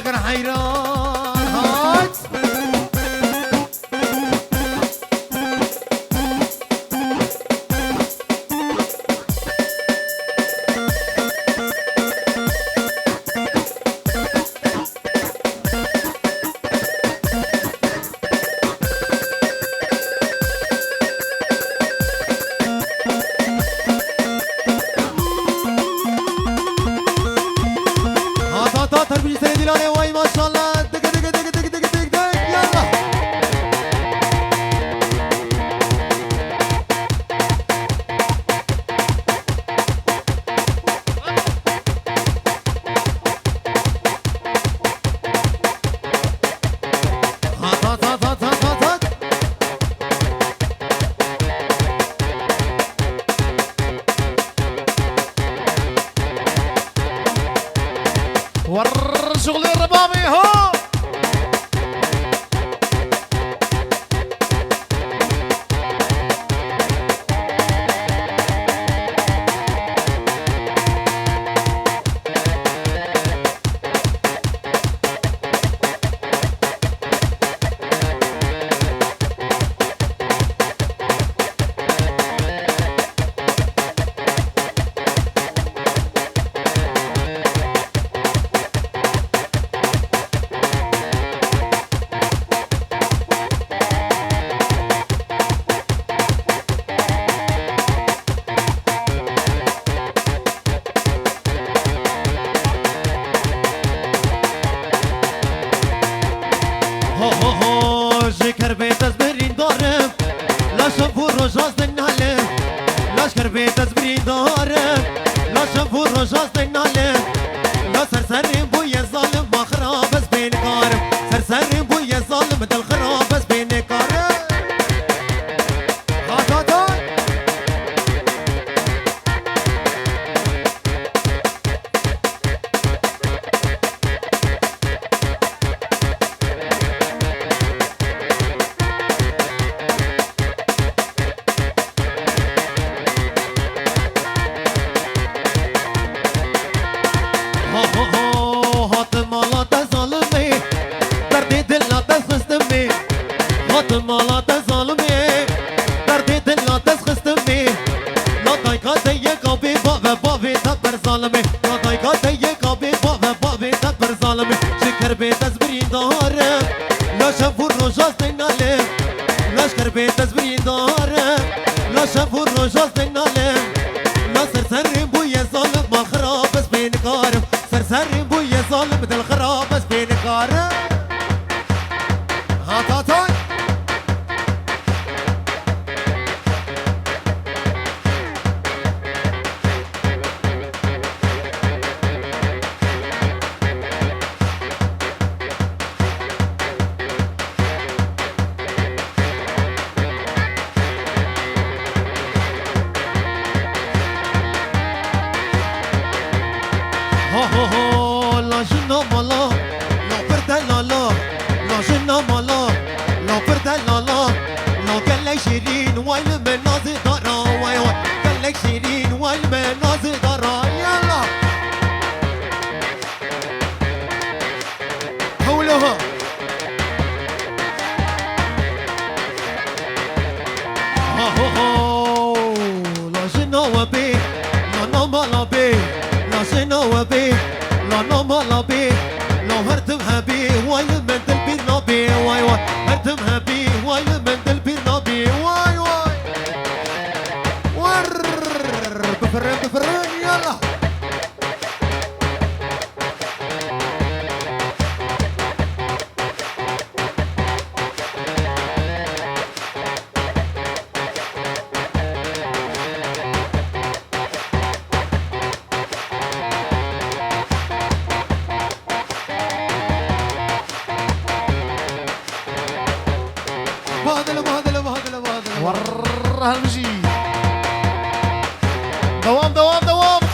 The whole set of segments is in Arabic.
بقر حيران هات تربية سيدي لاني واي ما شاء الله دق دق دق دق دق دق دق يلا هات هات هات هات هات هات ور شغل الربابي هو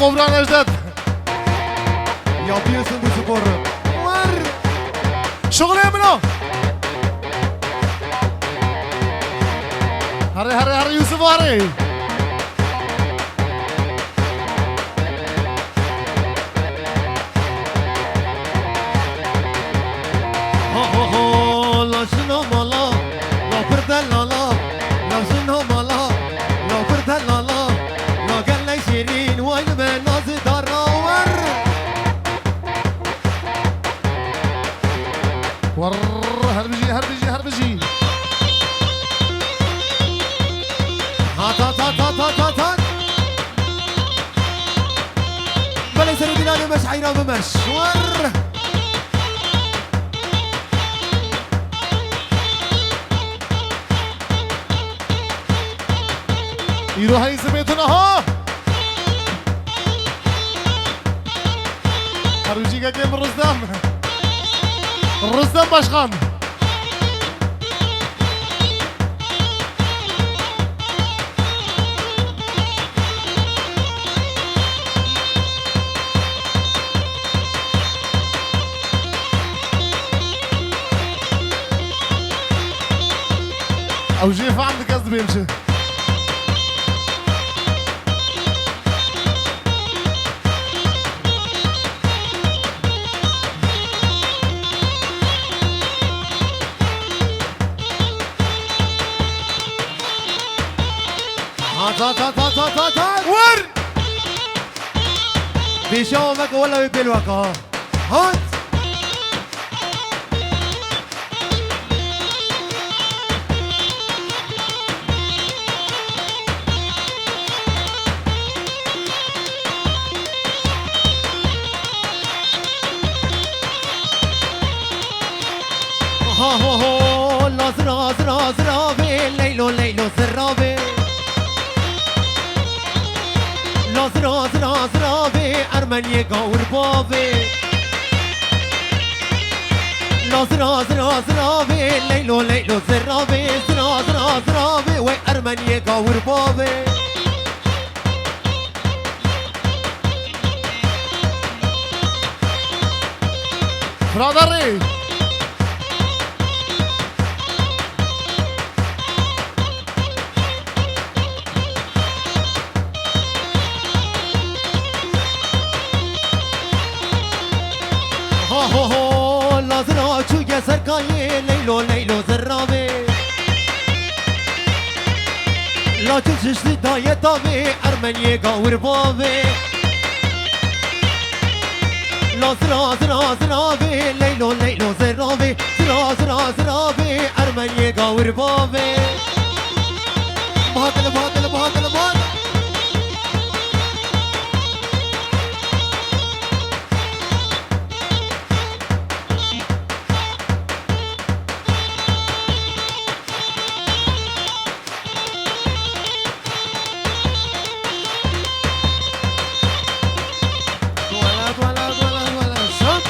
قمران اجداد yapıyorsun bu sporu var شغل يمنا هري هري هري يوسف هري ور هربجي هربجي هربجي هات هات هات هات هات هات هات بلي سيدي لاني مش حيران بمش ور يروح هاي زميتنا ها هربجي كيم الرزدام الرزدام باشخان او جيف عندك قصد بيمشي هات هات هات هات هات هات هات ور بيشوفك ولا بيبلوك ها هات ها هو هو لازرا زرا زرابي ليلو ليلو زرابي لازرا زرا زرابي أرمني قور بابي لازرا زرا زرابي ليلو ليلو زرابي زرا زرا زرابي وي أرمني قور بابي برادري ها هو هو لازرا شو يا سركاي ليلو ليلو زرابي لا تشتي دايتامي أرمني قور بابي لا زرا زرا زرابي ليلو ليلو زرابي زرا زرا زرابي أرمني قور بابي بهاتل بهاتل بهاتل بهاتل ولا شوت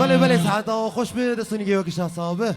بله بله ساعتا خوش به دستونی گیوکش حسابه